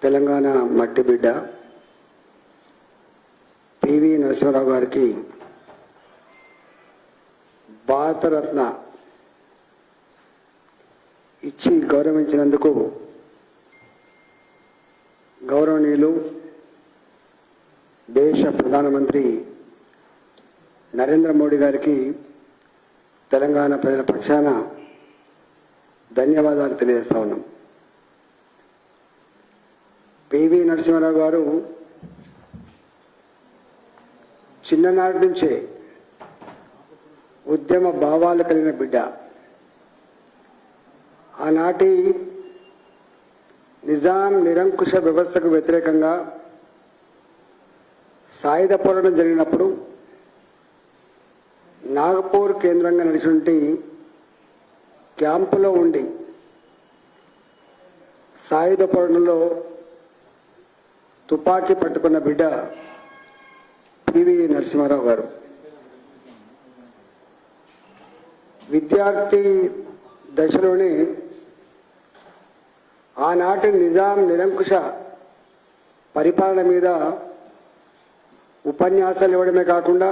తెలంగాణ మట్టి బిడ్డ పివి నరసింహారావు గారికి భారతరత్న ఇచ్చి గౌరవించినందుకు గౌరవనీయులు దేశ ప్రధానమంత్రి నరేంద్ర మోడీ గారికి తెలంగాణ ప్రజల పక్షాన ధన్యవాదాలు తెలియజేస్తా ఉన్నాం. పివి నరసింహారావు గారు చిన్ననాటి నుంచే ఉద్యమ భావాలు కలిగిన బిడ్డ. ఆనాటి నిజాం నిరంకుశ వ్యవస్థకు వ్యతిరేకంగా సాయుధ పోరాటం జరిగినప్పుడు నాగపూర్ కేంద్రంగా నడిచినటువంటి క్యాంపులో ఉండి సాయుధ పోరాటంలో తుపాకీ పట్టుకున్న బిడ్డ పివి నరసింహారావు గారు. విద్యార్థి దశలోనే ఆనాటి నిజాం నిరంకుశ పరిపాలన మీద ఉపన్యాసాలు ఇవ్వడమే కాకుండా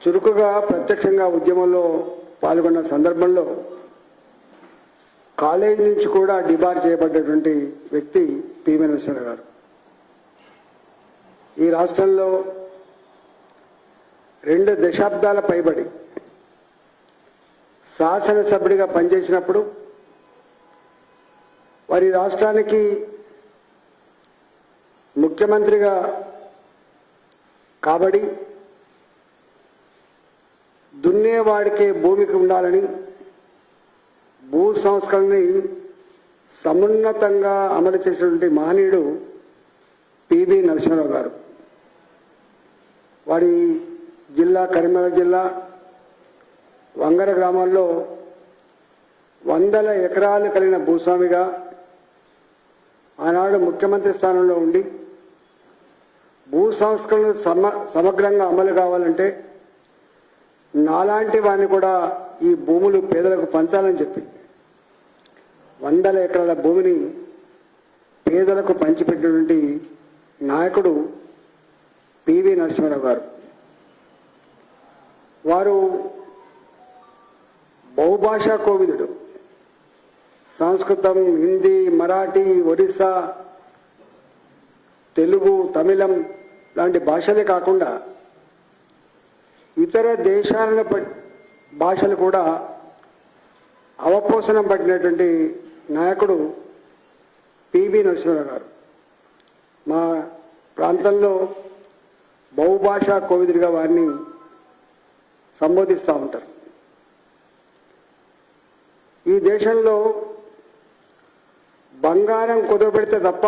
చురుకుగా ప్రత్యక్షంగా ఉద్యమంలో పాల్గొన్న సందర్భంలో కాలేజీ నుంచి కూడా డిబార్ చేయబడ్డటువంటి వ్యక్తి పివి నరసింహారావు గారు. ఈ రాష్ట్రంలో 2 దశాబ్దాల పైబడి శాసనసభ్యుడిగా పనిచేసినప్పుడు వారి రాష్ట్రానికి ముఖ్యమంత్రిగా కాబడి దున్నేవాడికే భూమికి ఉండాలని భూ సంస్కరణని సమున్నతంగా అమలు చేసినటువంటి మహనీయుడు పివి నరసింహారావు గారు. వారి జిల్లా కరీంనగర్ జిల్లా వంగర గ్రామాల్లో 100 ఎకరాలు కలిగిన భూస్వామిగా ఆనాడు ముఖ్యమంత్రి స్థానంలో ఉండి భూ సంస్కరణలు సమగ్రంగా అమలు కావాలంటే నాలాంటి వాడిని కూడా ఈ భూములు పేదలకు పంచాలని చెప్పి 100 ఎకరాల భూమిని పేదలకు పంచిపెట్టినటువంటి నాయకుడు పివి నరసింహారావు గారు. వారు బహుభాషా కోవిదుడు. సంస్కృతం, హిందీ, మరాఠీ, ఒడిస్సా, తెలుగు, తమిళం లాంటి భాషలే కాకుండా ఇతర దేశాల భాషలు కూడా అవపోసనం పట్టినటువంటి నాయకుడు పివి నరసింహారావు గారు. మా ప్రాంతంలో బహుభాషా కోవిదుడిగా వారిని సంబోధిస్తూ ఉంటారు. ఈ దేశంలో బంగారం కుదవబెడితే తప్ప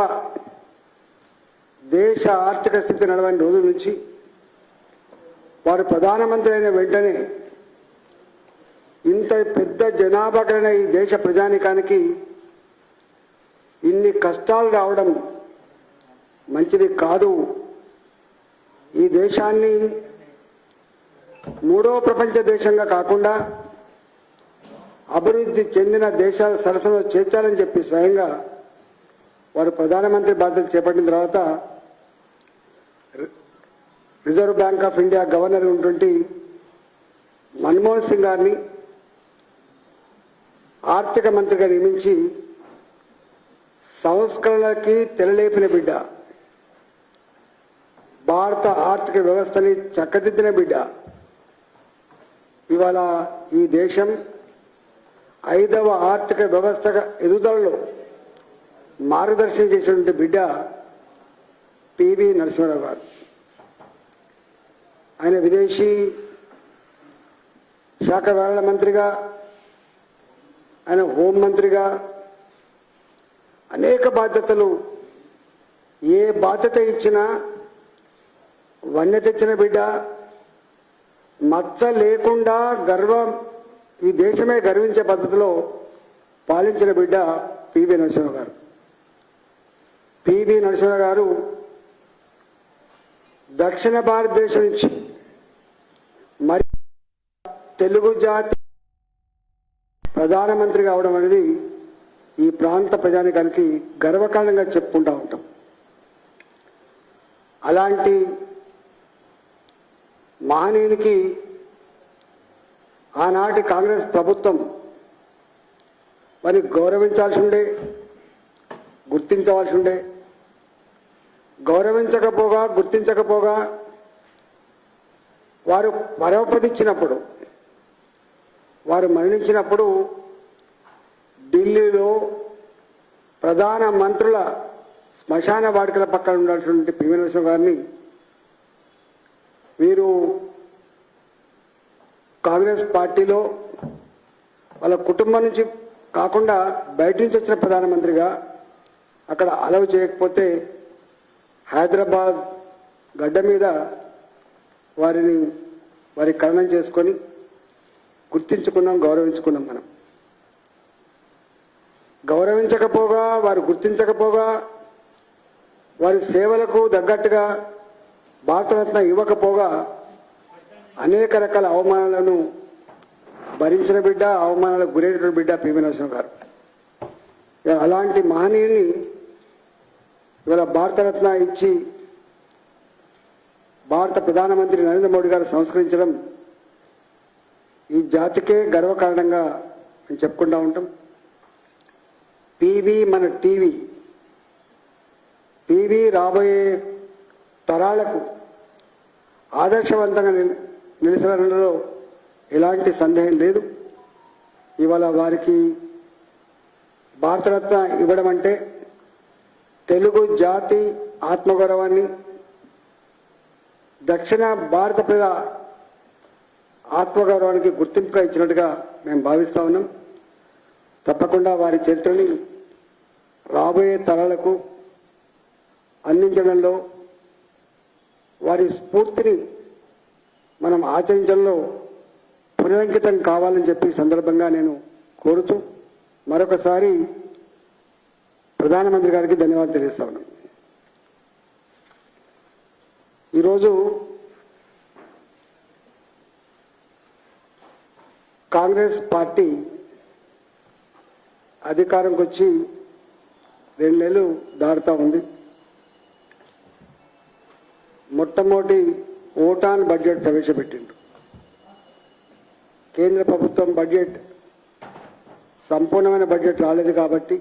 దేశ ఆర్థిక స్థితి నడవని రోజుల నుంచి వారు ప్రధానమంత్రి అయిన వెంటనే ఇంత పెద్ద జనాభా కలిగిన ఈ దేశ ప్రజానికానికి ఇన్ని కష్టాలు రావడం మంచిది కాదు. ఈ దేశాన్ని 3వ ప్రపంచ దేశంగా కాకుండా అభివృద్ధి చెందిన దేశాల సరసనలో చేర్చాలని చెప్పి స్వయంగా వారు ప్రధానమంత్రి బాధ్యతలు చేపట్టిన తర్వాత reserve bank of India governor ఉన్నటువంటి మన్మోహన్ సింగ్ గారిని ఆర్థిక మంత్రిగా నియమించి సంస్కరణలకి తెరలేపిన బిడ్డ, భారత ఆర్థిక వ్యవస్థని చక్కదిద్దిన బిడ్డ. ఇవాళ ఈ దేశం 5వ ఆర్థిక వ్యవస్థ ఎదుగుదలలో మార్గదర్శనం చేసినటువంటి బిడ్డ పివి నరసింహారావు గారు. ఆయన విదేశీ శాఖ వ్యవహారాల మంత్రిగా, ఆయన హోంమంత్రిగా అనేక బాధ్యతలు, ఏ బాధ్యత ఇచ్చినా వన్నె తెచ్చిన బిడ్డ, మచ్చ లేకుండా ఈ దేశమే గర్వించే పద్ధతిలో పాలించిన బిడ్డ పివి నరసింహారావు గారు. పివి నరసింహారావు గారు దక్షిణ భారతదేశం నుంచి మరి తెలుగు జాతి ప్రధానమంత్రి కావడం అనేది ఈ ప్రాంత ప్రజానికానికి గర్వకారణంగా చెప్పుకుంటూ ఉంటాం. అలాంటి మహనీయునికి ఆనాటి కాంగ్రెస్ ప్రభుత్వం మరి గౌరవించాల్సి ఉండే, గుర్తించవలసి ఉండే. గౌరవించకపోగా, గుర్తించకపోగా వారు పరమపదించినప్పుడు, వారు మరణించినప్పుడు ఢిల్లీలో ప్రధాన మంత్రుల శ్మశాన వాటికల పక్కన ఉండాల్సినటువంటి పివి నరసింహ గారిని వీరు కాంగ్రెస్ పార్టీలో వాళ్ళ కుటుంబం నుంచి కాకుండా బయట నుంచి వచ్చిన ప్రధానమంత్రిగా అక్కడ అలౌ చేయకపోతే హైదరాబాద్ గడ్డ మీద వారి ఖననం చేసుకొని గుర్తించుకున్నాం, గౌరవించుకున్నాం. మనం గౌరవించకపోగా, వారు గుర్తించకపోగా, వారి సేవలకు తగ్గట్టుగా భారతరత్న ఇవ్వకపోగా అనేక రకాల అవమానాలను భరించిన బిడ్డ, అవమానాలకు గురైనటువంటి బిడ్డ పివి నరసింహ గారు. అలాంటి మహనీయుని ఇవాళ భారతరత్న ఇచ్చి భారత ప్రధానమంత్రి నరేంద్ర మోడీ గారు సంస్కరించడం ఈ జాతికే గర్వకారణంగా మేము చెప్పుకుంటూ ఉంటాం. పివి మన టీవీ, పివి రాబోయే తరాలకు ఆదర్శవంతంగా నిలిచడంలో ఎలాంటి సందేహం లేదు. ఇవాళ వారికి భారతరత్న ఇవ్వడం అంటే తెలుగు జాతి ఆత్మగౌరవాన్ని, దక్షిణ భారత ప్రజల ఆత్మగౌరవానికి గుర్తింపుగా ఇచ్చినట్టుగా మేము భావిస్తూ ఉన్నాం. తప్పకుండా వారి చరిత్రని రాబోయే తరాలకు అందించడంలో, వారి స్ఫూర్తిని మనం ఆచరించడంలో పునరంకితం కావాలని చెప్పి సందర్భంగా నేను కోరుతూ మరొకసారి ప్రధానమంత్రి గారికి ధన్యవాదాలు తెలియజేస్తా ఉన్నాను. ఈరోజు కాంగ్రెస్ పార్టీ అధికారంకి వచ్చి 2 నెలలు దాటుతా ఉంది. మొట్టమొదటి ఓటాన్ బడ్జెట్ ప్రవేశపెట్టిండు. కేంద్ర ప్రభుత్వం బడ్జెట్ సంపూర్ణమైన బడ్జెట్ రాలేదు కాబట్టి,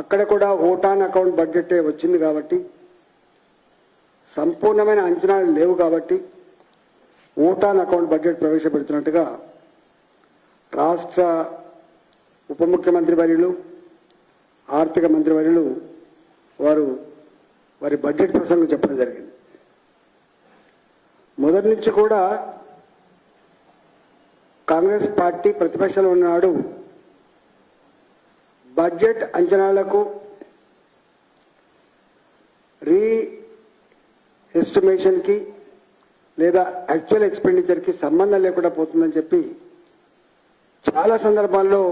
అక్కడ కూడా ఓటాన్ అకౌంట్ బడ్జెటే వచ్చింది కాబట్టి, సంపూర్ణమైన అంచనాలు లేవు కాబట్టి ఓటాన్ అకౌంట్ బడ్జెట్ ప్రవేశపెడుతున్నట్టుగా రాష్ట్ర ఉప ముఖ్యమంత్రి వర్యులు, ఆర్థిక మంత్రి వర్యులు వారి బడ్జెట్ ప్రసంగం చెప్పడం జరిగింది. మొదటి నుంచి కూడా కాంగ్రెస్ పార్టీ ప్రతిపక్షంలో ఉన్నాడు బడ్జెట్ అంచనాలకు, రీ ఎస్టిమేషన్కి లేదా యాక్చువల్ ఎక్స్పెండిచర్కి సంబంధం లేకుండా పోతుందని చెప్పి చాలా సందర్భాల్లో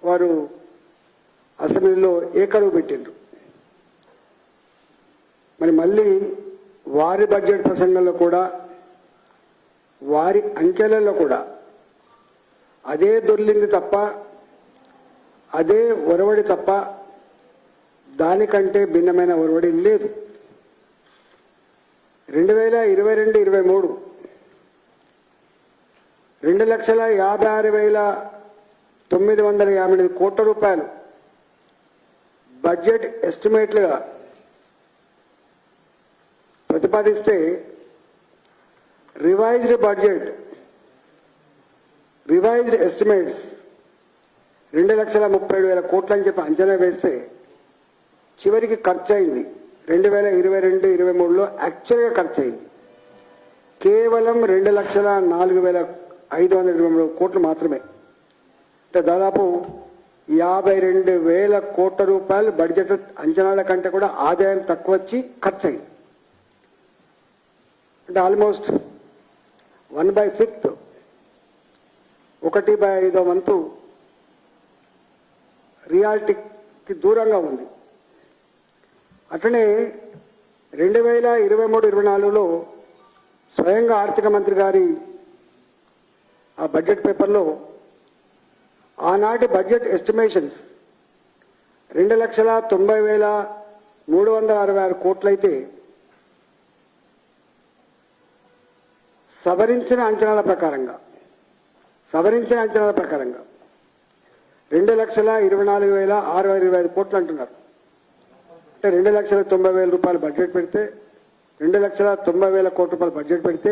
వారు అసెంబ్లీలో ఏకరువు పెట్టిండ్రు. మరి మళ్ళీ వారి బడ్జెట్ ప్రసంగంలో కూడా, వారి అంకెలలో కూడా అదే దొర్లింది తప్ప, అదే ఒరవడి తప్ప దానికంటే భిన్నమైన ఒరవడి లేదు. 2022-23 2,56,958 కోట్ల రూపాయలు బడ్జెట్ ఎస్టిమేట్లుగా ప్రతిపాదిస్తే రివైజ్డ్ ఎస్టిమేట్స్ 2,37,000 కోట్లు అని చెప్పి అంచనా వేస్తే చివరికి ఖర్చు అయింది 2022-23లో యాక్చువల్గా ఖర్చు అయింది కేవలం 2,04,523 కోట్లు మాత్రమే. అంటే దాదాపు 52,000 కోట్ల రూపాయలు బడ్జెట్ అంచనాల కంటే కూడా ఆదాయం తక్కువ వచ్చి ఖర్చు అయింది. అంటే ఆల్మోస్ట్ 1/5, 1/5 వంతు రియాలిటీకి దూరంగా ఉంది. అట్లనే 2023-24లో స్వయంగా ఆర్థిక మంత్రి గారి ఆ బడ్జెట్ పేపర్లో ఆనాటి బడ్జెట్ ఎస్టిమేషన్స్ 2,90,366 కోట్లయితే సవరించిన అంచనాల ప్రకారంగా 2,24,625 కోట్లు అంటున్నారు. అంటే 2,90,000 రూపాయలు బడ్జెట్ పెడితే 2,90,000 కోట్ల రూపాయలు బడ్జెట్ పెడితే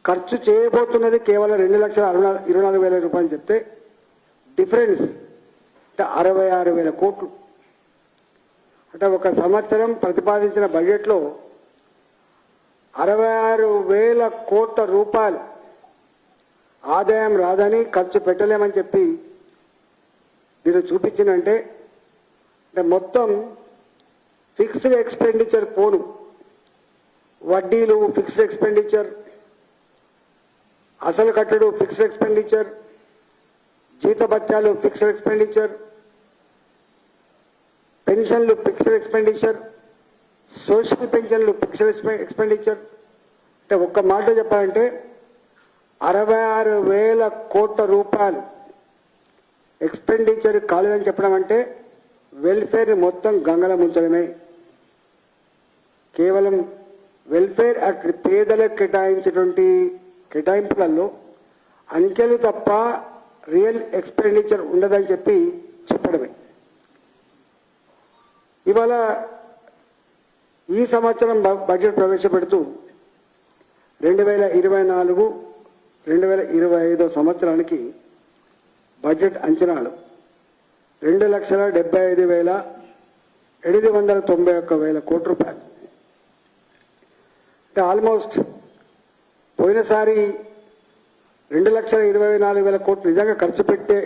ఖర్చు చేయబోతున్నది కేవలం 2,24,000 రూపాయలు చెప్తే డిఫరెన్స్ అంటే 66,000 కోట్లు. అంటే ఒక సంవత్సరం ప్రతిపాదించిన బడ్జెట్లో 66,000 కోట్ల రూపాయలు ఆదాయం రాదని ఖర్చు పెట్టలేమని చెప్పి మీరు చూపించిందంటే అంటే మొత్తం ఫిక్స్డ్ ఎక్స్పెండిచర్ పోను, వడ్డీలు ఫిక్స్డ్ ఎక్స్పెండిచర్, అసలు కట్టడు ఫిక్స్డ్ ఎక్స్పెండిచర్, జీతభత్యాలు ఫిక్స్డ్ ఎక్స్పెండిచర్, పెన్షన్లు ఫిక్స్డ్ ఎక్స్పెండిచర్, సోషల్ పెన్షన్లు ఫిక్స్డ్ ఎక్స్పెండిచర్. అంటే ఒక్క మాట చెప్పాలంటే 66,000 కోట్ల రూపాయలు ఎక్స్పెండిచర్ కాలేదని చెప్పడం అంటే వెల్ఫేర్ మొత్తం గంగల ముంచడమే. కేవలం వెల్ఫేర్ యాక్ట్ పేదలకు కేటాయించేటువంటి కేటాయింపులలో అంకెలు తప్ప రియల్ ఎక్స్పెండిచర్ ఉండదని చెప్పడమే. ఇవాళ ఈ సంవత్సరం బడ్జెట్ ప్రవేశపెడుతూ 2024-2025 సంవత్సరానికి బడ్జెట్ అంచనాలు 2,75,891 కోట్ల రూపాయలు. అంటే ఆల్మోస్ట్ పోయినసారి 2,24,000 కోట్లు నిజంగా ఖర్చు పెట్టే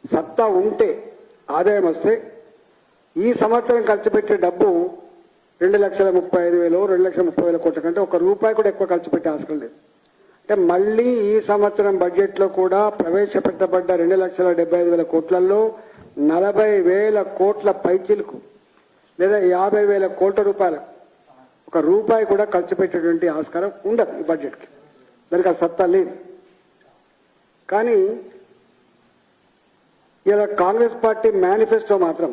సత్తా ఉంటే ఆదాయం వస్తే ఈ సంవత్సరం ఖర్చు పెట్టే డబ్బు 2,35,000 2,30,000 కోట్ల కంటే ₹1 కూడా ఎక్కువ ఖర్చు పెట్టే ఆస్కారం లేదు. అంటే మళ్ళీ ఈ సంవత్సరం బడ్జెట్లో కూడా ప్రవేశపెట్టబడ్డ 2,75,000 కోట్లలో 40,000 కోట్ల పైచిలకు లేదా 50,000 కోట్ల రూపాయలు ₹1 కూడా ఖర్చు పెట్టేటువంటి ఆస్కారం ఉండదు ఈ బడ్జెట్కి. దానికి ఆ సత్తా లేదు. కానీ ఇలా కాంగ్రెస్ పార్టీ మేనిఫెస్టో మాత్రం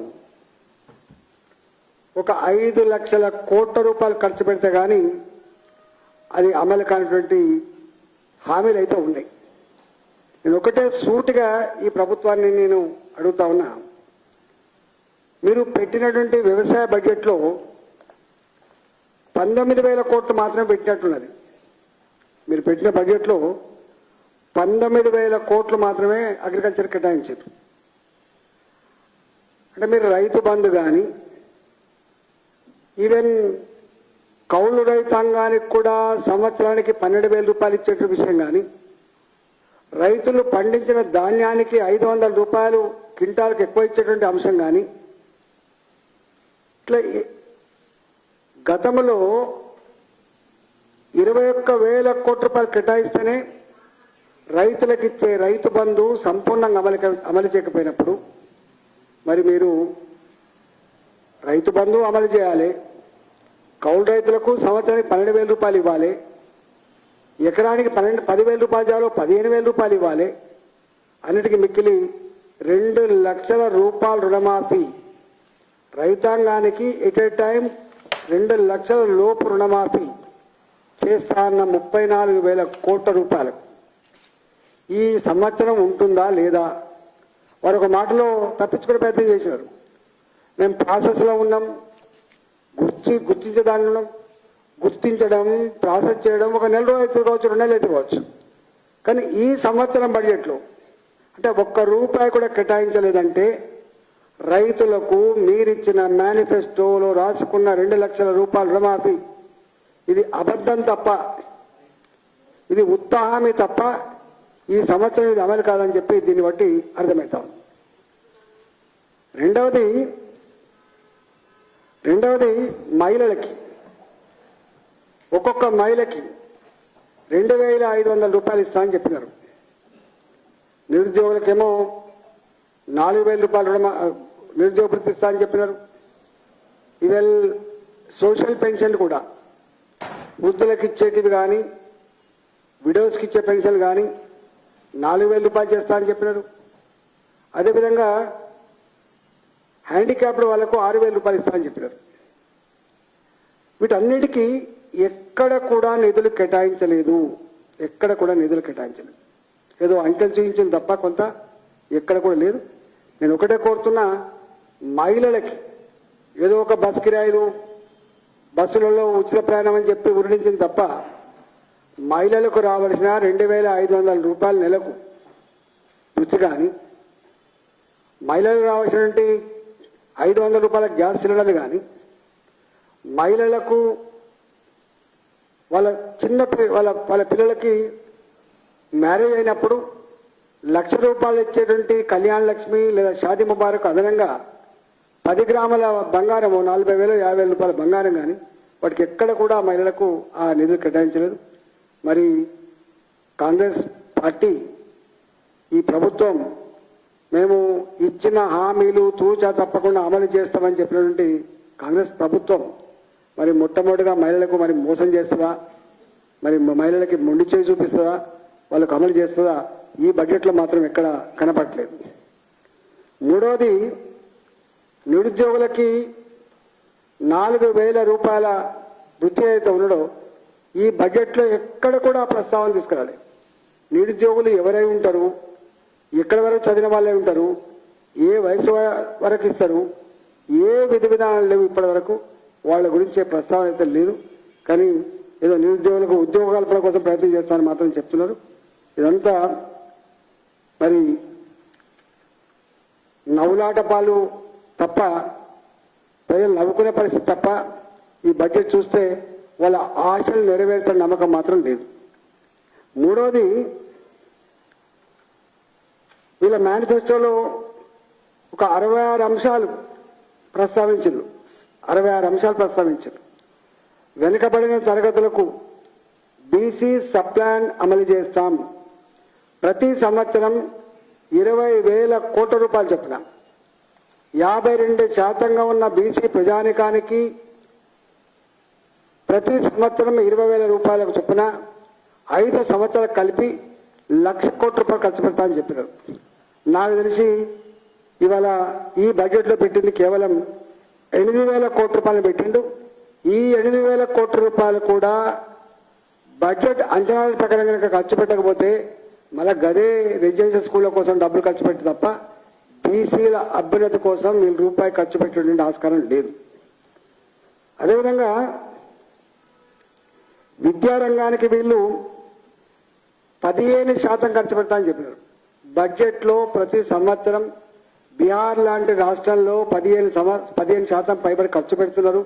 5 లక్షల కోట్ల రూపాయలు ఖర్చు పెడితే కానీ అది అమలు కానిటువంటి హామీలు అయితే ఉన్నాయి. నేను ఒకటే సూటిగా ఈ ప్రభుత్వాన్ని నేను అడుగుతా ఉన్నా, మీరు పెట్టినటువంటి వ్యవసాయ బడ్జెట్లో 19,000 కోట్లు మాత్రమే పెట్టినట్టున్నది. మీరు పెట్టిన బడ్జెట్లో 19,000 కోట్లు మాత్రమే అగ్రికల్చర్ కేటాయించారు. అంటే మీరు రైతు బంధు కానీ ఈవెన్ కౌలు రైతాంగానికి కూడా సంవత్సరానికి 12,000 రూపాయలు ఇచ్చే విషయం కానీ, రైతులు పండించిన ధాన్యానికి 500 రూపాయలు క్వింటాల్కి ఎక్కువ ఇచ్చేటువంటి అంశం కానీ, ఇట్లా గతంలో 21,000 కోట్ల రూపాయలు కేటాయిస్తేనే రైతులకు ఇచ్చే రైతు బంధు సంపూర్ణంగా అమలు చేయకపోయినప్పుడు మరి మీరు రైతు బంధు అమలు చేయాలి, కౌలు రైతులకు సంవత్సరానికి 12,000 రూపాయలు ఇవ్వాలి, ఎకరానికి 10,000 రూపాయలు చేయాలో 15,000 రూపాయలు ఇవ్వాలి, అన్నిటికీ మిక్కిలి 2 లక్షల రూపాయల రుణమాఫీ రైతాంగానికి ఎట్ ఏ టైం 2 లక్షల లోపు రుణమాఫీ చేస్తా అన్న 34,000 కోట్ల రూపాయలు ఈ సంవత్సరం ఉంటుందా లేదా? వారు ఒక మాటలో తప్పించుకునే ప్రయత్నం చేశారు. మేము ప్రాసెస్లో ఉన్నాం, గుర్తించే దానిలో గుర్తించడం, ప్రాసెస్ చేయడం 1 నెల రోజు అయితే కావచ్చు, 2 నెలలు అయితే కావచ్చు. కానీ ఈ సంవత్సరం బడ్జెట్లో అంటే ₹1 కూడా కేటాయించలేదంటే రైతులకు మీరిచ్చిన మేనిఫెస్టోలో రాసుకున్న 2 లక్షల రూపాయల రుణమాఫీ ఇది అబద్ధం తప్ప, ఇది ఉత్సాహమే తప్ప ఈ సంవత్సరం ఇది అమలు కాదని చెప్పి దీన్ని బట్టి అర్థమవుతాం. రెండవది మహిళలకి ఒక్కొక్క మహిళకి 2,500 రూపాయలు ఇస్తా అని చెప్పినారు. నిరుద్యోగులకేమో 4,000 రూపాయలు నిరుద్యోగ భృతి ఇస్తా అని చెప్పినారు. ఈవెన్ సోషల్ పెన్షన్ కూడా వృద్ధులకు ఇచ్చేటివి కానీ విడోస్కి ఇచ్చే పెన్షన్ కానీ 4,000 రూపాయలు చేస్తా అని చెప్పినారు. అదేవిధంగా హ్యాండిక్యాప్డ్ వాళ్ళకు 6,000 రూపాయలు ఇస్తామని చెప్పారు. వీటన్నిటికీ ఎక్కడ కూడా నిధులు కేటాయించలేదు. ఎక్కడ కూడా నిధులు కేటాయించలేదు. ఏదో అంకెలు చూపించింది తప్ప కొంత ఎక్కడ కూడా లేదు. నేను ఒకటే కోరుతున్నా, మహిళలకి ఏదో ఒక బస్ కిరాయిలు, బస్సులలో ఉచిత ప్రయాణం అని చెప్పి ఉరిడించింది తప్ప మహిళలకు రావాల్సిన 2,500 రూపాయల నెలకు వృత్తి కానీ, మహిళలకు రావాల్సినటువంటి 500 రూపాయల గ్యాస్ సిలిండర్లు కానీ, మహిళలకు వాళ్ళ వాళ్ళ పిల్లలకి మ్యారేజ్ అయినప్పుడు 1,00,000 రూపాయలు ఇచ్చేటువంటి కళ్యాణ లక్ష్మి లేదా షాదీ ముబారక్ అదనంగా 10 గ్రాముల బంగారం 40,000 50,000 రూపాయల బంగారం కానీ వాటికి ఎక్కడ కూడా మహిళలకు ఆ నిధులు కేటాయించలేదు. మరి కాంగ్రెస్ పార్టీ, ఈ ప్రభుత్వం మేము ఇచ్చిన హామీలు తూచా తప్పకుండా అమలు చేస్తామని చెప్పినటువంటి కాంగ్రెస్ ప్రభుత్వం మరి మొట్టమొదటిగా మహిళలకు మరి మోసం చేస్తుందా, మరి మహిళలకి మొండి చేయి చూపిస్తుందా, వాళ్ళకు అమలు చేస్తుందా, ఈ బడ్జెట్లో మాత్రం ఎక్కడ కనపడలేదు. మూడోది, నిరుద్యోగులకి 4,000 రూపాయల వృత్తి అయితే ఉన్నాడో ఈ బడ్జెట్లో ఎక్కడ కూడా ప్రస్తావన తీసుకురాలి. నిరుద్యోగులు ఎవరై ఉంటారు, ఎక్కడి వరకు చదివిన వాళ్ళే ఉంటారు, ఏ వయసు వరకు ఇస్తారు, ఏ విధి విధానాలు లేవు ఇప్పటి వరకు. వాళ్ళ గురించే ప్రస్తావన అయితే లేదు. కానీ ఏదో నిరుద్యోగులకు ఉద్యోగ కల్పన కోసం ప్రయత్నం చేస్తామని మాత్రం చెప్తున్నారు. ఇదంతా మరి నవ్వులాట పాలు తప్ప, ప్రజలు నవ్వుకునే పరిస్థితి తప్ప ఈ బడ్జెట్ చూస్తే వాళ్ళ ఆశలు నెరవేరుతున్న నమ్మకం మాత్రం లేదు. మూడోది, వీళ్ళ మేనిఫెస్టోలో ఒక 66 అంశాలు ప్రస్తావించారు. 66 అంశాలు ప్రస్తావించారు. వెనుకబడిన తరగతులకు బీసీ సప్లాన్ అమలు చేస్తాం. ప్రతి సంవత్సరం 20,000 కోట్ల రూపాయలు చొప్పున 52% ఉన్న బీసీ ప్రజానికానికి ప్రతి సంవత్సరం 20,000 రూపాయలకు చొప్పున 5 సంవత్సరాలు కలిపి 1,00,000 కోట్ల రూపాయలు ఖర్చు పెడతామని చెప్పినారు. నాకు తెలిసి ఇవాళ ఈ బడ్జెట్లో పెట్టింది కేవలం 8,000 కోట్ల రూపాయలు పెట్టిండు. ఈ 8,000 కోట్ల రూపాయలు కూడా బడ్జెట్ అంచనాల ప్రకారం కనుక ఖర్చు పెట్టకపోతే మళ్ళా గదే రెసిడెన్షియల్ స్కూళ్ళ కోసం డబ్బులు ఖర్చు పెట్టి తప్ప బీసీల అభ్యున్నతి కోసం వీళ్ళు రూపాయి ఖర్చు పెట్టే ఆస్కారం లేదు. అదేవిధంగా విద్యారంగానికి వీళ్ళు 15% ఖర్చు పెడతామని చెప్పినారు. బడ్జెట్లో ప్రతి సంవత్సరం బీహార్ లాంటి రాష్ట్రాల్లో 15% పైబడి ఖర్చు పెడుతున్నారు.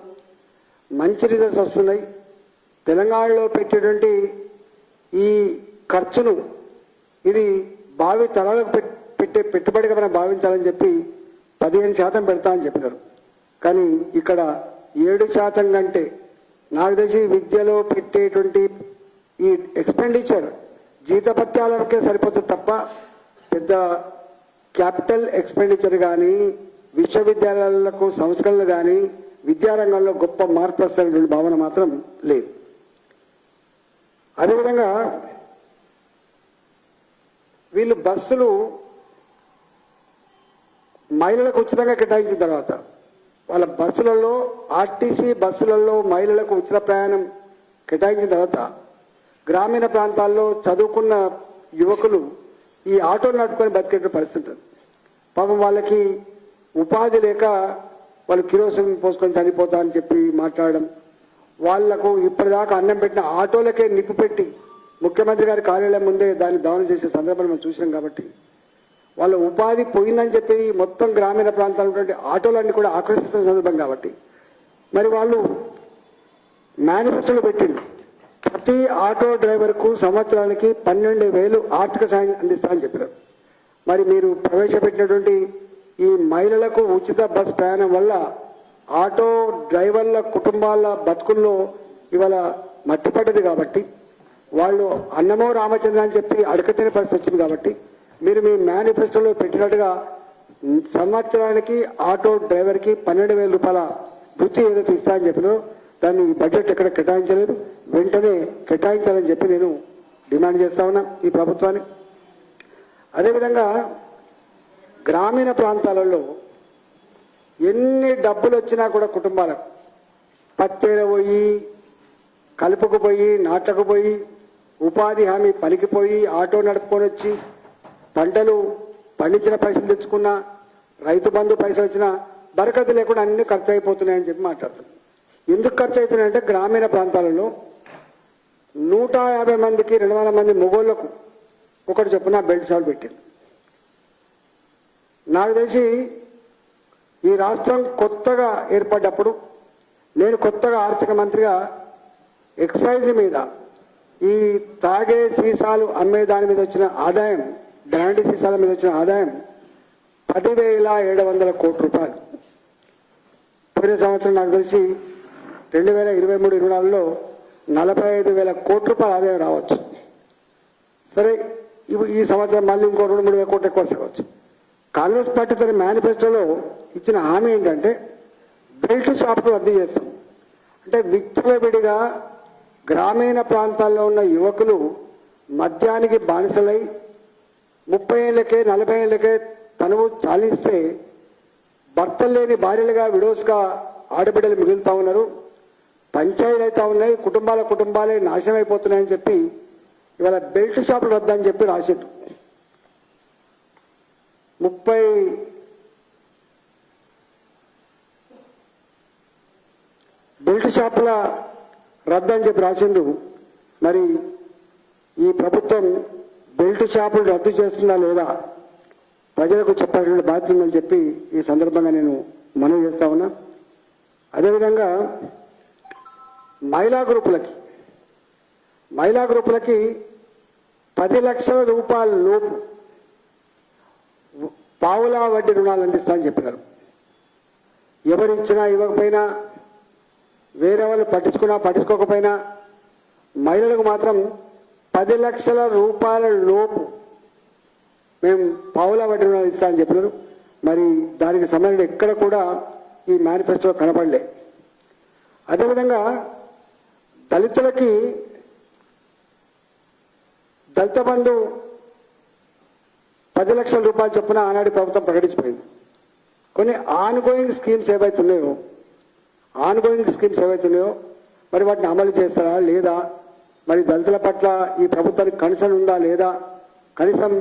మంచి రిజల్ట్స్ వస్తున్నాయి. తెలంగాణలో పెట్టేటువంటి ఈ ఖర్చును ఇది భావి తరాలకు పెట్టే పెట్టుబడిగా మనం భావించాలని చెప్పి 15% పెడతామని చెప్పినారు. కానీ ఇక్కడ 7% కంటే నాకు తెలిసి విద్యలో పెట్టేటువంటి ఈ ఎక్స్పెండిచర్ జీతభత్యాలకే సరిపోతుంది తప్ప పెద్ద క్యాపిటల్ ఎక్స్పెండిచర్ కానీ, విశ్వవిద్యాలయాలకు సంస్కరణలు కానీ, విద్యారంగంలో గొప్ప మార్పు వస్తున్నటువంటి భావన మాత్రం లేదు. అదేవిధంగా వీళ్ళు బస్సులు మహిళలకు ఉచితంగా కేటాయించిన తర్వాత వాళ్ళ బస్సులలో, ఆర్టీసీ బస్సులలో మహిళలకు ఉచిత ప్రయాణం కేటాయించిన తర్వాత గ్రామీణ ప్రాంతాల్లో చదువుకున్న యువకులు ఈ ఆటోలు నడుపుకొని బతికే పరిస్థితి ఉంటుంది. పాపం వాళ్ళకి ఉపాధి లేక వాళ్ళు కిరోసిన్ పోసుకొని చనిపోతా అని చెప్పి మాట్లాడడం, వాళ్లకు ఇప్పటిదాకా అన్నం పెట్టిన ఆటోలకే నిప్పు పెట్టి ముఖ్యమంత్రి గారి కార్యాలయం ముందే దాన్ని దహనం చేసే సందర్భాన్ని మనం చూసినాం. కాబట్టి వాళ్ళ ఉపాధి పోయిందని చెప్పి మొత్తం గ్రామీణ ప్రాంతాల్లో ఉన్నటువంటి ఆటోలన్నీ కూడా ఆకర్షిస్తున్న సందర్భం. కాబట్టి మరి వాళ్ళు మేనిఫెస్టోలో పెట్టింది ప్రతి ఆటో డ్రైవర్కు సంవత్సరానికి 12,000 ఆర్థిక సాయం అందిస్తామని చెప్పారు. మరి మీరు ప్రవేశపెట్టినటువంటి ఈ మహిళలకు ఉచిత బస్ ప్రయాణం వల్ల ఆటో డ్రైవర్ల కుటుంబాల బతుకుల్లో ఇవాళ మట్టిపడ్డది. కాబట్టి వాళ్ళు అన్నమో రామచంద్ర అని చెప్పి అడకతిన పరిస్థితి వచ్చింది. కాబట్టి మీరు మీ మేనిఫెస్టోలో పెట్టినట్టుగా సంవత్సరానికి ఆటో డ్రైవర్కి 12,000 రూపాయల వృత్తి ఏదైతే ఇస్తామని చెప్పినో దాన్ని బడ్జెట్ ఎక్కడ కేటాయించలేదు. వెంటనే కేటాయించాలని చెప్పి నేను డిమాండ్ చేస్తా ఉన్నా ఈ ప్రభుత్వాన్ని. అదేవిధంగా గ్రామీణ ప్రాంతాలలో ఎన్ని డబ్బులు వచ్చినా కూడా కుటుంబాలకు పత్తేర పోయి కలుపుకు పోయి నాట్లకు పోయి ఉపాధి హామీ పనికిపోయి ఆటో నడుపుకొని వచ్చి పంటలు పండించిన పైసలు తెచ్చుకున్నా రైతు బంధు పైసలు వచ్చినా బరకతి లేకుండా అన్ని ఖర్చు అయిపోతున్నాయని చెప్పి మాట్లాడుతున్నాం. ఎందుకు ఖర్చు అవుతున్నాయంటే గ్రామీణ ప్రాంతాలలో 150 మందికి 200 మంది మొగోళ్లకు ఒకటి చొప్పున బెల్ట్ షాపులు పెట్టారు. నాకు తెలిసి ఈ రాష్ట్రం కొత్తగా ఏర్పడ్డప్పుడు నేను కొత్తగా ఆర్థిక మంత్రిగా ఎక్సైజ్ మీద ఈ తాగే సీసాలు అమ్మే దాని మీద వచ్చిన ఆదాయం, బ్రాండీ సీసాల మీద వచ్చిన ఆదాయం 10,700 కోట్ల రూపాయలు. పోయిన సంవత్సరం నాకు తెలిసి 2023-24లో 45,000 కోట్ల రూపాయల ఆదాయం రావచ్చు. సరే, ఈ సంవత్సరం మళ్ళీ ఇంకో 2-3 కోట్లు ఎక్కువ కావచ్చు. కాంగ్రెస్ పార్టీ తన మేనిఫెస్టోలో ఇచ్చిన హామీ ఏంటంటే బెల్ట్ షాప్ను రద్దు చేస్తాం. అంటే విచ్చలవిడిగా గ్రామీణ ప్రాంతాల్లో ఉన్న యువకులు మద్యానికి బానిసలై 30 ఏళ్ళకే 40 ఏళ్ళకే తనువు చాలిస్తే భర్తలు లేని భార్యలుగా విడోస్గా ఆడబిడ్డలు మిగులుతా ఉన్నారు, పంచాయతీలు అవుతా ఉన్నాయి, కుటుంబాలే నాశనం అయిపోతున్నాయని చెప్పి ఇవాళ బెల్ట్ షాపులు వద్దని చెప్పి రాసిండు. 30 బెల్ట్ షాపుల రద్దని చెప్పి రాసిండు. మరి ఈ ప్రభుత్వం బెల్ట్ షాపులు రద్దు చేస్తుందా లేదా ప్రజలకు చెప్పాల్సిన బాధ్యత ఉందని చెప్పి ఈ సందర్భంగా నేను మనవి చేస్తా ఉన్నా. అదేవిధంగా మహిళా గ్రూపులకి 10 లక్షల రూపాయల లోపు పావులా వడ్డీ రుణాలు అందిస్తామని చెప్పినారు. ఎవరిచ్చినా ఇవ్వకపోయినా, వేరే వాళ్ళు పట్టించుకోకపోయినా మహిళలకు మాత్రం 10 లక్షల రూపాయల లోపు మేము పావులా వడ్డీ రుణాలు ఇస్తామని చెప్పినారు. మరి దానికి సంబంధించి ఎక్కడ కూడా ఈ మేనిఫెస్టోలో కనపడలే. అదేవిధంగా దళితులకి దళిత బంధు 10 లక్షల రూపాయలు చొప్పున ఆనాడు ప్రభుత్వం ప్రకటించిపోయింది. కొన్ని ఆన్గోయింగ్ స్కీమ్స్ ఏవైతున్నాయో మరి వాటిని అమలు చేస్తారా లేదా, మరి దళితుల పట్ల ఈ ప్రభుత్వానికి కన్సర్న్ ఉందా లేదా, కనీసం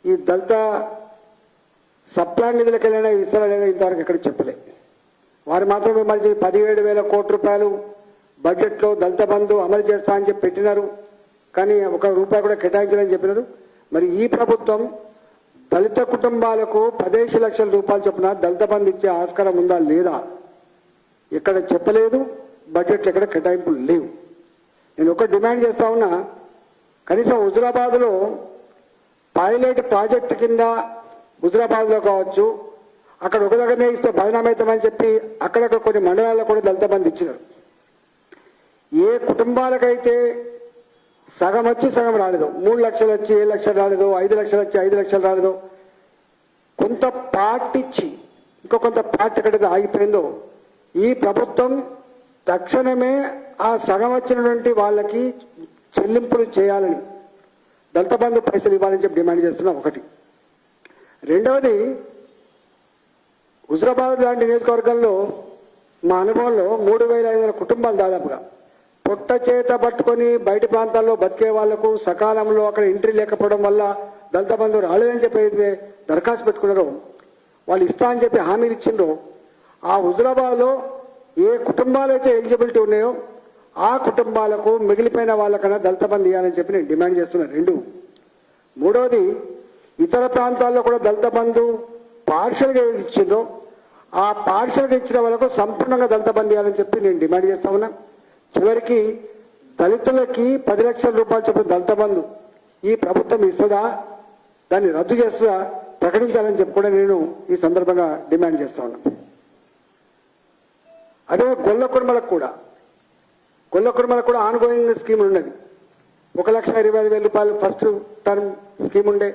ఈ దళిత సప్లాన్ నిధులకు వెళ్ళినా ఇస్తారా లేదా ఇంతవరకు ఎక్కడ చెప్పలే. వారు మాత్రమే మరి 17,000 కోట్ల రూపాయలు బడ్జెట్లో దళిత బంధు అమలు చేస్తా అని చెప్పి పెట్టినారు, కానీ 1 రూపాయి కూడా కేటాయించాలని చెప్పినారు. మరి ఈ ప్రభుత్వం దళిత కుటుంబాలకు 15 లక్షల రూపాయలు చొప్పున దళిత బంధు ఇచ్చే ఆస్కారం ఉందా లేదా ఎక్కడ చెప్పలేదు. బడ్జెట్లో ఎక్కడ కేటాయింపులు లేవు. నేను ఒక డిమాండ్ చేస్తా ఉన్నా, కనీసం హుజురాబాద్లో పైలట్ ప్రాజెక్టు కింద హుజురాబాద్లో కావచ్చు, అక్కడ ఒక దగ్గరనే ఇస్తే బదనామవుతామని చెప్పి అక్కడక్కడ కొన్ని మండలాల్లో కూడా దళిత బంధు ఇచ్చినారు. ఏ కుటుంబాలకైతే సగం వచ్చి సగం రాలేదు, 3 లక్షలు వచ్చి 7 లక్షలు రాలేదు, 5 లక్షలు వచ్చి 5 లక్షలు రాలేదు, కొంత పార్ట్ ఇచ్చి ఇంకో కొంత పార్ట్ ఎక్కడైతే ఆగిపోయిందో ఈ ప్రభుత్వం తక్షణమే ఆ సగం వచ్చినటువంటి వాళ్ళకి చెల్లింపులు చేయాలని, దళిత బంధు పైసలు ఇవ్వాలని చెప్పి డిమాండ్ చేస్తున్నాం. ఒకటి. రెండవది, హుజురాబాద్ లాంటి నియోజకవర్గంలో మా అనుభవంలో 3,500 కుటుంబాలు దాదాపుగా పొట్ట చేత పట్టుకొని బయట ప్రాంతాల్లో బతికే వాళ్లకు సకాలంలో అక్కడ ఎంట్రీ లేకపోవడం వల్ల దళిత బంధు రాలేదని చెప్పి అయితే దరఖాస్తు పెట్టుకున్నారో, వాళ్ళు ఇస్తా అని చెప్పి హామీలు ఇచ్చిండ్రో, ఆ హుజురాబాద్లో ఏ కుటుంబాలు అయితే ఎలిజిబిలిటీ ఉన్నాయో ఆ కుటుంబాలకు మిగిలిపోయిన వాళ్ళకన్నా దళిత బంధు ఇవ్వాలని చెప్పి నేను డిమాండ్ చేస్తున్నాను. 2. మూడవది, ఇతర ప్రాంతాల్లో కూడా దళిత బంధు పార్షల్గా ఏది ఇచ్చిందో ఆ పార్షల్గా ఇచ్చిన వాళ్ళకు సంపూర్ణంగా దళిత బంధు ఇవ్వాలని చెప్పి నేను డిమాండ్ చేస్తా ఉన్నా. చివరికి దళితులకి 10 లక్షల రూపాయలు చొప్పున దళిత బంధు ఈ ప్రభుత్వం ఇస్తుందా, దాన్ని రద్దు చేస్తుందా ప్రకటించాలని చెప్పి కూడా నేను ఈ సందర్భంగా డిమాండ్ చేస్తా ఉన్నా. అదే గొల్ల కుర్మలకు కూడా ఆన్గోయింగ్ స్కీమ్ ఉన్నది. 1,25,000 రూపాయలు ఫస్ట్ టర్మ్ స్కీమ్ ఉండే,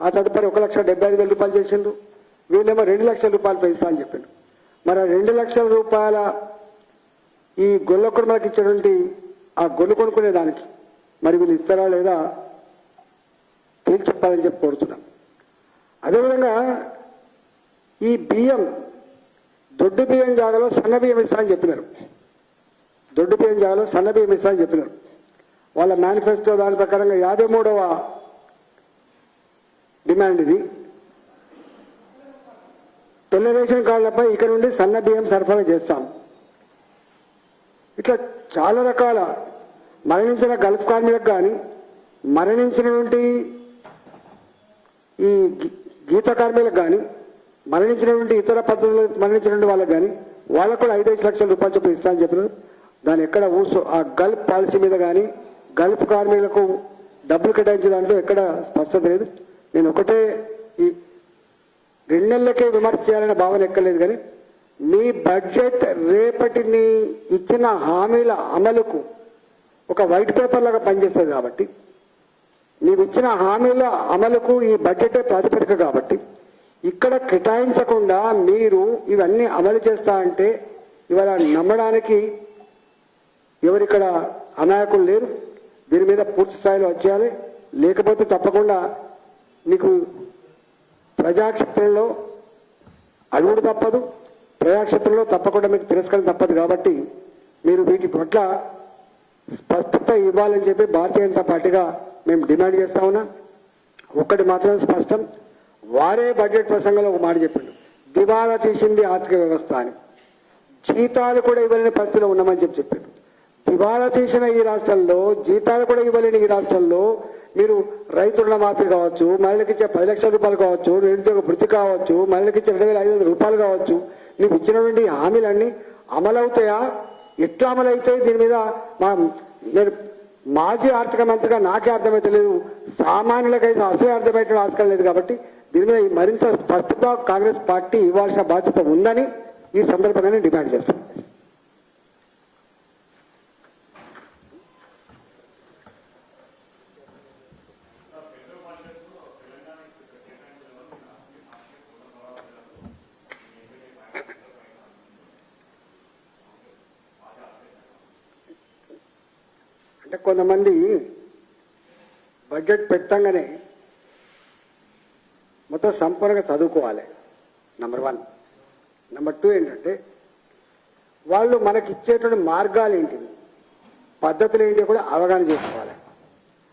ఆ తదుపరి 1,75,000 రూపాయలు చేసిండ్రు. వీళ్ళేమో 2 లక్షల రూపాయలు పైసా అని చెప్పిండు. మరి 2 లక్షల రూపాయల ఈ గొల్ల కుర్మలకు ఇచ్చేటువంటి ఆ గొల్లు కొనుక్కునే దానికి మరి వీళ్ళు ఇస్తారా లేదా తేల్చి చెప్పాలని చెప్పి కోరుతున్నాం. అదేవిధంగా ఈ బియ్యం దొడ్డు బియ్యం జాగాలో సన్న బియ్యం ఇస్తా అని చెప్పినారు. దొడ్డు బియ్యం జాగాలో సన్న బియ్యం ఇస్తా అని చెప్పినారు. వాళ్ళ మేనిఫెస్టో దాని ప్రకారంగా 53వ డిమాండ్ ఇది. తెల్ల రేషన్ కార్డులపై ఇక నుండి సన్న బియ్యం సరఫరా చేస్తాం. ఇట్లా చాలా రకాల మరణించిన గల్ఫ్ కార్మికులకు కానీ, మరణించినటువంటి ఈ గీత కార్మికులకు కానీ, మరణించినటువంటి ఇతర పద్ధతులు మరణించినటువంటి వాళ్ళకు కానీ వాళ్ళకు కూడా 5-5 లక్షల రూపాయలు చొప్పున ఇస్తా అని చెప్పినారు. దాని ఎక్కడ ఆ గల్ఫ్ పాలసీ మీద కానీ గల్ఫ్ కార్మికులకు డబ్బులు కేటాయించే దాంట్లో ఎక్కడ స్పష్టత లేదు. నేను ఒకటే ఈ 2 నెలలకే విమర్శ చేయాలనే భావన ఎక్కలేదు. కానీ మీ బడ్జెట్ రేపటిని ఇచ్చిన హామీల అమలుకు ఒక వైట్ పేపర్ లాగా పనిచేస్తుంది. కాబట్టి నీవు ఇచ్చిన హామీల అమలుకు ఈ బడ్జెటే ప్రాతిపదిక. కాబట్టి ఇక్కడ కేటాయించకుండా మీరు ఇవన్నీ అమలు చేస్తా అంటే ఇవాళ నమ్మడానికి ఎవరిక్కడ అనాయకులు లేరు. దీని మీద పూర్తి స్థాయిలో వచ్చేయాలి. లేకపోతే తప్పకుండా మీకు ప్రజాక్షేత్రంలో అడుగుడు తప్పదు, ప్రజాక్షేత్రంలో తప్పకుండా మీకు తిరస్కరణ తప్పదు. కాబట్టి మీరు వీటి పట్ల స్పష్టత ఇవ్వాలని చెప్పి భారతీయ జనతా పార్టీగా మేము డిమాండ్ చేస్తా ఉన్నాం. ఒక్కటి మాత్రం స్పష్టం, వారే బడ్జెట్ ప్రసంగంలో ఒక మాట చెప్పిండు, దివాలా తీసింది ఆర్థిక వ్యవస్థ అని. జీతాలు కూడా ఇవ్వలేని పరిస్థితిలో ఉన్నామని చెప్పిండు. దివాలా తీసిన ఈ రాష్ట్రంలో జీతాలు కూడా ఇవ్వలేని ఈ రాష్ట్రంలో మీరు రైతు రుణమాఫీ కావచ్చు, మహిళలకు ఇచ్చే 10 లక్షల రూపాయలు కావచ్చు, నిరుద్యోగ భృతి కావచ్చు, మహిళలకు ఇచ్చే 2,500 రూపాయలు కావచ్చు, నీకు ఇచ్చినటువంటి హామీలన్నీ అమలవుతాయా? ఎట్లా అమలవుతాయి? దీని మీద నేను మాజీ ఆర్థిక మంత్రిగా నాకే అర్థమైతే లేదు, సామాన్యులకైతే అసలే అర్థమయ్యే ఆస్కారం లేదు. కాబట్టి దీని మీద మరింత స్పష్టత కాంగ్రెస్ పార్టీ ఇవ్వాల్సిన బాధ్యత ఉందని ఈ సందర్భంగానే డిమాండ్ చేస్తాను. అంటే కొంతమంది బడ్జెట్ పెట్టంగానే మొత్తం సంపూర్ణంగా చదువుకోవాలి, నెంబర్ 1. నెంబర్ 2 ఏంటంటే వాళ్ళు మనకి ఇచ్చేటువంటి మార్గాలు ఏంటి, పద్ధతులు ఏంటి కూడా అవగాహన చేసుకోవాలి.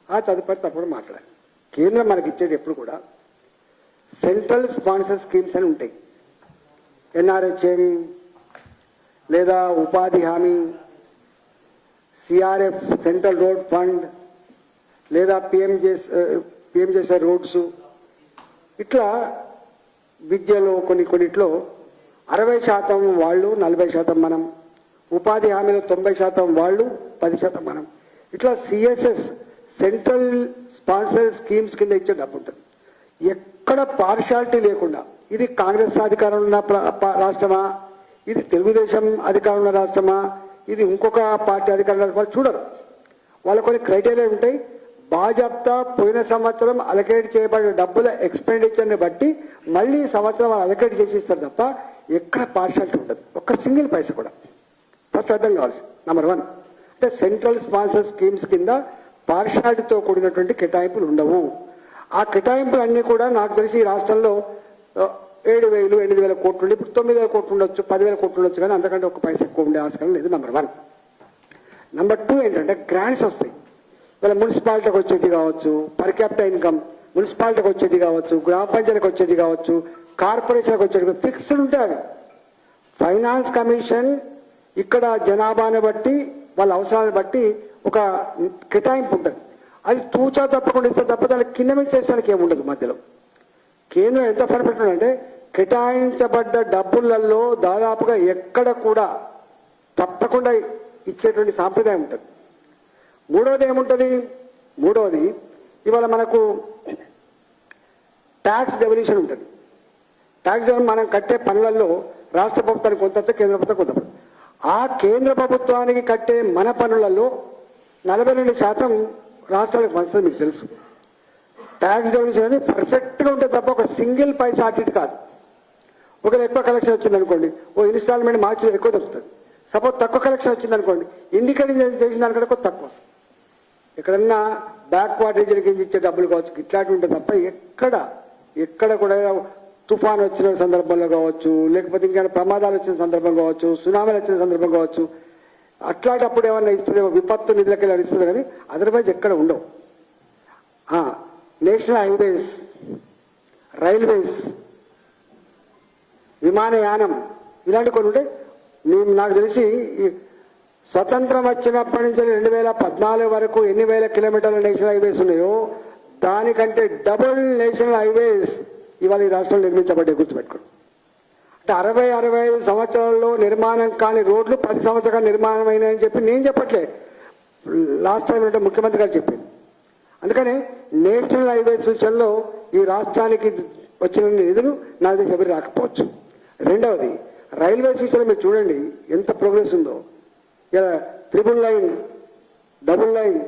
ఆ తదుపరి తప్పుడు మాట్లాడాలి. కేంద్రం మనకి ఇచ్చేది ఎప్పుడు కూడా సెంట్రల్ స్పాన్సర్ స్కీమ్స్ అని ఉంటాయి. ఎన్ఆర్హెచ్ఎం లేదా ఉపాధి హామీ, సిఆర్ఎఫ్ సెంట్రల్ రోడ్ ఫండ్ లేదా పిఎంజేసీ రోడ్స్, ఇట్లా విద్యలో కొన్నిట్లో 60% వాళ్ళు, 40% మనం, ఉపాధి హామీలో 90% వాళ్ళు, 10% మనం. ఇట్లా సిఎస్ఎస్ సెంట్రల్ స్పాన్సర్ స్కీమ్స్ కింద ఇచ్చే డబ్బు ఉంటుంది. ఎక్కడ పార్షాలిటీ లేకుండా ఇది కాంగ్రెస్ అధికారంలో ఉన్న రాష్ట్రమా, ఇది తెలుగుదేశం అధికారంలో ఉన్న రాష్ట్రమా, ఇది ఇంకొక పార్టీ అధికారంలో చూడరు. వాళ్ళ కొన్ని క్రైటీరియా ఉంటాయి. బాజాప్తా పోయిన సంవత్సరం అలకేట్ చేయబడిన డబ్బుల ఎక్స్పెండిచర్ని బట్టి మళ్ళీ సంవత్సరం వాళ్ళు అలకేట్ చేసి ఇస్తారు తప్ప ఎక్కడ పార్షాలిటీ ఉండదు, ఒక్క సింగిల్ పైసా కూడా. ఫస్ట్ అర్థం కావాల్సి నెంబర్ 1 అంటే సెంట్రల్ స్పాన్సర్ స్కీమ్స్ కింద పార్షాలిటీతో కూడినటువంటి కేటాయింపులు ఉండవు. ఆ కేటాయింపులు అన్నీ కూడా నాకు తెలిసి ఈ రాష్ట్రంలో 7,000, 8,000 కోట్లు ఉండి ఇప్పుడు 9,000 కోట్లు ఉండొచ్చు, 10,000 కోట్లు ఉండొచ్చు, కానీ అంతకంటే ఒక పైసా ఎక్కువ ఉండే ఆస్కారం లేదు. నెంబర్ 1. నెంబర్ 2 ఏంటంటే గ్రాంట్స్ వస్తాయి. ఇలా మున్సిపాలిటీకి వచ్చేది కావచ్చు, పర్ క్యాపిటల్ ఇన్కమ్ మున్సిపాలిటీకి వచ్చేది కావచ్చు, గ్రామ పంచాయతీకి వచ్చేది కావచ్చు, కార్పొరేషన్కి వచ్చేది ఫిక్స్డ్ ఉంటాయి. అవి ఫైనాన్స్ కమిషన్ ఇక్కడ జనాభాని బట్టి వాళ్ళ అవసరాన్ని బట్టి ఒక కేటాయింపు ఉంటుంది. అది తూచా తప్పకుండా ఇస్తే తప్ప దానికి కింద మీద చేసడానికి ఏముండదు. మధ్యలో కేంద్రం ఎంత పనిపెట్టిందంటే కేటాయించబడ్డ డబ్బులలో దాదాపుగా ఎక్కడ కూడా తప్పకుండా ఇచ్చేటువంటి సాంప్రదాయం ఉంటుంది. మూడవది ఏముంటుంది? మూడవది ఇవాళ మనకు ట్యాక్స్ డెవల్యూషన్ ఉంటుంది. ట్యాక్స్ డెవల్యూషన్ మనం కట్టే పనులలో రాష్ట్ర ప్రభుత్వానికి కొంత, కేంద్ర ప్రభుత్వం కొంత. ఆ కేంద్ర ప్రభుత్వానికి కట్టే మన పనులలో 42% రాష్ట్రాలకు వస్తుంది. మీకు తెలుసు ట్యాక్స్ డెవల్యూషన్ అనేది పర్ఫెక్ట్గా ఉంటుంది తప్ప ఒక సింగిల్ పైసా అటు ఇటు కాదు. ఒకవేళ ఎక్కువ కలెక్షన్ వచ్చింది అనుకోండి, ఓ ఇన్స్టాల్మెంట్ మార్చిలో ఎక్కువ దొరుకుతుంది. సపోజ్ తక్కువ కలెక్షన్ వచ్చింది అనుకోండి, ఇండికేట్ చేసిన దానికంటే కొంత తక్కువ వస్తుంది. ఎక్కడన్నా బ్యాక్వర్డ్ రీజన్ కింద ఇచ్చే డబ్బులు కావచ్చు, ఇట్లాంటివి ఉంటుంది తప్ప ఎక్కడ కూడా తుఫాన్ వచ్చిన సందర్భంలో కావచ్చు, లేకపోతే ఇంకా ప్రమాదాలు వచ్చిన సందర్భం కావచ్చు, సునామీలు వచ్చిన సందర్భం కావచ్చు, అట్లాంటప్పుడు ఏమన్నా ఇస్తుందేమో, విపత్తు నిధులకి ఇస్తుంది, కానీ అదర్వైజ్ ఎక్కడ ఉండవు. నేషనల్ హైవేస్, రైల్వేస్, విమానయానం, ఇలాంటి కొన్ని ఉంటే నాకు తెలిసి స్వతంత్రం వచ్చినప్పటి నుంచి 2014 వరకు ఎన్ని వేల కిలోమీటర్ల నేషనల్ హైవేస్ ఉన్నాయో దానికంటే డబుల్ నేషనల్ హైవేస్ ఇవాళ ఈ రాష్ట్రంలో నిర్మించబడ్డాయి, గుర్తుపెట్టుకోండి. అంటే 60-65 సంవత్సరాల్లో నిర్మాణం కాని రోడ్లు 10 సంవత్సరాలు నిర్మాణం అయినాయని చెప్పి నేను చెప్పట్లే, లాస్ట్ టైం అంటే ముఖ్యమంత్రి గారు చెప్పింది. అందుకని నేషనల్ హైవేస్ విషయంలో ఈ రాష్ట్రానికి వచ్చిన నిధులు నాకు తెలిసి ఎవరు రాకపోవచ్చు. రెండవది రైల్వేస్ విషయంలో మీరు చూడండి ఎంత ప్రోగ్రెస్ ఉందో. ఇలా triple line, double line,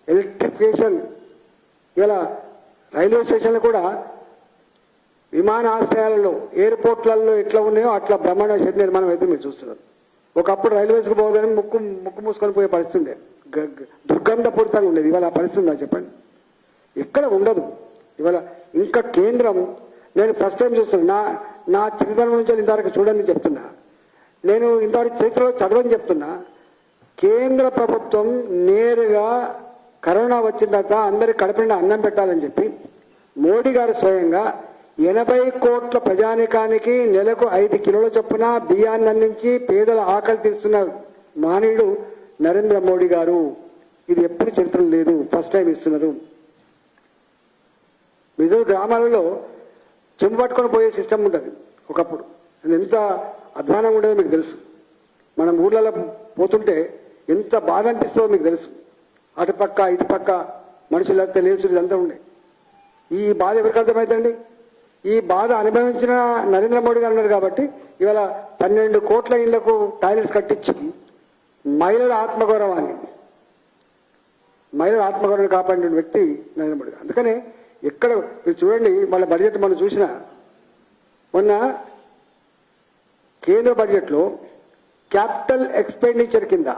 electrification, ఇలా రైల్వే స్టేషన్లు కూడా విమానాశ్రయాలలో, ఎయిర్పోర్ట్లలో ఎట్లా ఉన్నాయో అట్లా బ్రహ్మాండ షెడ్ నిర్మాణం అయితే మీరు చూస్తున్నారు. ఒకప్పుడు రైల్వేస్కి పోదని ముక్కు మూసుకొని పోయే పరిస్థితి ఉండే, దుర్గంధపూరితంగా ఉండేది. ఇవాళ ఆ పరిస్థితి ఉందా చెప్పండి? ఎక్కడ ఉండదు. ఇవాళ ఇంకా కేంద్రం, నేను ఫస్ట్ టైం చూస్తున్నా, నా చిన్నతనం నుంచి ఇంతవరకు చూడండి చెప్తున్నా, నేను ఇంతవరకు చరిత్రలో చదవని చెప్తున్నా, కేంద్ర ప్రభుత్వం నేరుగా కరోనా వచ్చిన తర్వాత అందరి కడుపున అన్నం పెట్టాలని చెప్పి మోడీ గారు స్వయంగా 80 కోట్ల ప్రజానికానికి నెలకు 5 కిలోల చొప్పున బియ్యాన్ని అందించి పేదల ఆకలి తీస్తున్న మానవుడు నరేంద్ర మోడీ గారు. ఇది ఎప్పుడు చరిత్ర లేదు, ఫస్ట్ టైం ఇస్తున్నారు. మిగతా గ్రామాలలో చెంబు పట్టుకొని పోయే సిస్టమ్ ఉంటుంది ఒకప్పుడు, అది ఎంత అధ్వానంగా ఉండేదో మీకు తెలుసు. మనం ఊర్లలో పోతుంటే ఎంత బాధ అనిపిస్తుందో మీకు తెలుసు. అటుపక్క ఇటుపక్క మనుషులు తెలియచుడు ఇదంతా ఉండే. ఈ బాధ ఎవరికి అర్థమవుతుందండి? ఈ బాధ అనుభవించిన నరేంద్ర మోడీ గారు ఉన్నారు కాబట్టి ఇవాళ 12 కోట్ల ఇళ్లకు టాయిలెట్స్ కట్టించి మహిళల ఆత్మగౌరవాన్ని కాపాడిన వ్యక్తి నరేంద్ర మోడీ గారు. అందుకనే ఎక్కడ మీరు చూడండి, వాళ్ళ బడ్జెట్ మనం చూసిన మొన్న కేంద్ర బడ్జెట్లో క్యాపిటల్ ఎక్స్పెండిచర్ కింద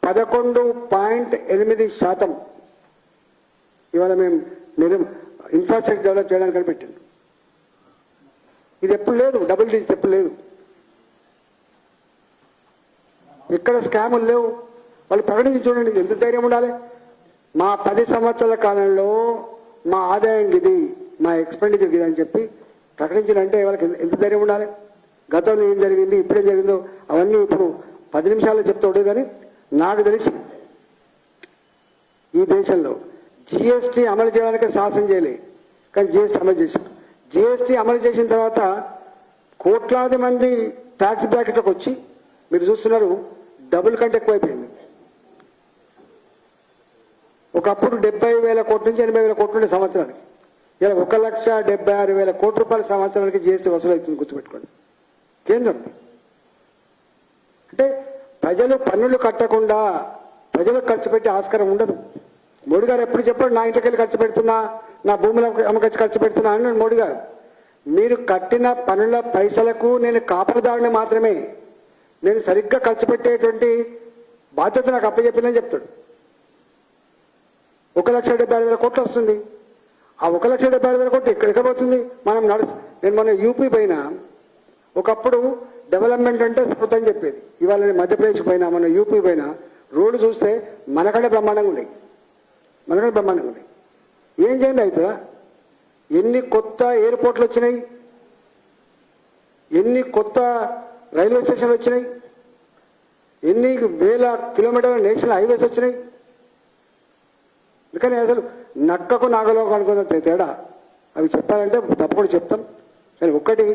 11.8% ఇవాళ మేము ఇన్ఫ్రాస్ట్రక్చర్ డెవలప్ చేయడానికి పెట్టింది. ఇది ఎప్పుడు లేదు, డబుల్ డిజిట్ ఎప్పుడు లేదు. ఎక్కడ స్కాములు లేవు. వాళ్ళు ప్రకటించి చూడండి, ఎంత ధైర్యం ఉండాలి. మా 10 సంవత్సరాల కాలంలో మా ఆదాయం ఇది, మా ఎక్స్పెండిచర్ ఇది అని చెప్పి ప్రకటించాలంటే వాళ్ళకి ఎంత ధైర్యం ఉండాలి. గతంలో ఏం జరిగింది, ఇప్పుడేం జరిగిందో అవన్నీ ఇప్పుడు 10 నిమిషాల్లో చెప్తాడు. కానీ నాకు తెలిసి ఈ దేశంలో జిఎస్టీ అమలు చేయడానికి సాహసం చేయలే, కానీ జిఎస్టీ అమలు చేశారు. జిఎస్టీ అమలు చేసిన తర్వాత కోట్లాది మంది ట్యాక్స్ బ్రాకెట్లోకి వచ్చి మీరు చూస్తున్నారు డబుల్ కంటే ఎక్కువైపోయింది. ఒకప్పుడు 70,000 కోట్ల నుంచి 80,000 కోట్ల నుండి సంవత్సరానికి, ఇలా 1,76,000 కోట్ల రూపాయల సంవత్సరానికి జిఎస్టీ వసూలు అవుతుంది, గుర్తుపెట్టుకోండి. కేంద్రం అంటే ప్రజలు పన్నులు కట్టకుండా ప్రజలకు ఖర్చు పెట్టే ఆస్కారం ఉండదు. మోడీ గారు ఎప్పుడు చెప్పాడు, నా ఇంటికి వెళ్ళి ఖర్చు పెడుతున్నా, నా భూముల అమ్మకచ్చి ఖర్చు పెడుతున్నా అన్నాడు మోడీ గారు. మీరు కట్టిన పన్నుల పైసలకు నేను కాపలాదారుని మాత్రమే, నేను సరిగ్గా ఖర్చు పెట్టేటువంటి బాధ్యత నాకు అప్పచెప్పిందని చెప్తాడు. 1,76,000 కోట్లు వస్తుంది. ఆ 1,76,000 కోట్లు ఎక్కడ పోతుంది? మనం నేను మొన్న యూపీ పైన, ఒకప్పుడు డెవలప్మెంట్ అంటే సపోర్ట్ అని చెప్పేది, ఇవాళ నేను మధ్యప్రదేశ్ పైన, మన యూపీ పైన రోడ్డు చూస్తే మనకంటే బ్రహ్మాండంగా ఉన్నాయి. ఏం చేయండి అవుతుందా? ఎన్ని కొత్త ఎయిర్పోర్ట్లు వచ్చినాయి, ఎన్ని కొత్త రైల్వే స్టేషన్లు వచ్చినాయి, ఎన్ని వేల కిలోమీటర్ల నేషనల్ హైవేస్ వచ్చినాయి. అందుకని అసలు నక్కకు నాగలో అనుకున్న తేడా అవి చెప్పాలంటే తప్పకుండా చెప్తాం. కానీ ఒక్కటి,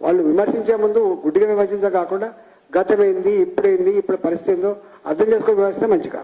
వాళ్ళు విమర్శించే ముందు గుడ్డిగా విమర్శించే కాకుండా గతమైంది, ఇప్పుడైంది, ఇప్పుడు పరిస్థితి ఏందో అర్థం చేసుకొని విమర్శిస్తే మంచిగా.